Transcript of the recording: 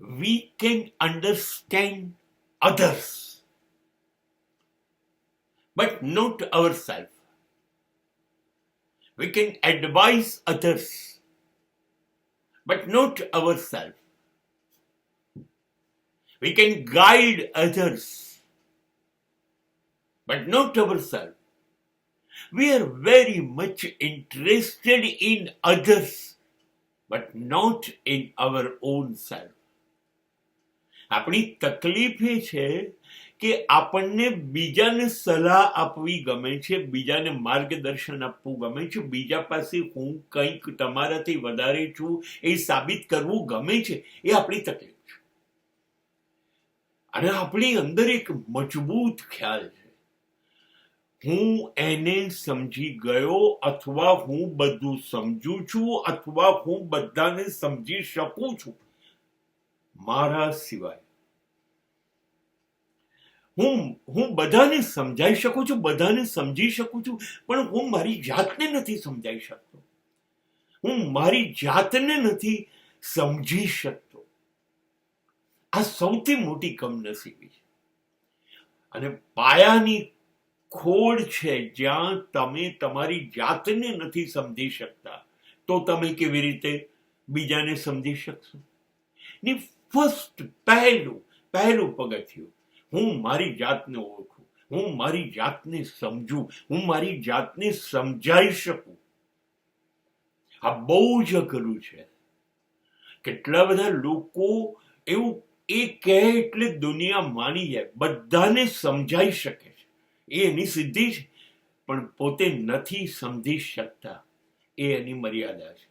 we can understand others, but not ourselves. We can advise others, but not ourselves. We can guide others, but not ourselves. We are very much interested in others, but not in our own self. આપણી તકલીફ એ છે કે આપણને બીજાને સલાહ આપવી ગમે છે, બીજાને માર્ગદર્શન આપવું ગમે છે, બીજા પાસે હું કંઈક તમારાથી વધારે છું એ સાબિત કરવું ગમે છે. એ આપણી તકલીફ છે. અને આપણી અંદર એક મજબૂત ખ્યાલ છે, હું એને સમજી ગયો, અથવા હું બધું સમજું છું, અથવા હું બધાને સમજી શકું છું મારા સિવાય. હું બધાને સમજાઈ શકું છું, બધાને સમજી શકું છું, પણ હું મારી જાતને નથી સમજાઈ શકતો, હું મારી જાતને નથી સમજી શકતો. આ સૌથી મોટી કમનસીબી છે. અને પાયાની ખોડ છે, જ્યાં તમે તમારી જાતને નથી સમજી શકતા, તો તમે કેવી રીતે બીજાને સમજી શકશો? ની ફર્સ્ટ પહેલું પગથિયું, હું મારી જાતને ઓળખું, હું મારી જાતને સમજું, હું મારી જાતને સમજાઈ શકું. આ બહુ જ અઘરું છે. કેટલા બધા લોકો એવું એ કહે એટલે દુનિયા માની જાય, બધાને સમજાઈ શકે છે, એ એની સિદ્ધિ છે, પણ પોતે નથી સમજી શકતા, એ એની મર્યાદા છે.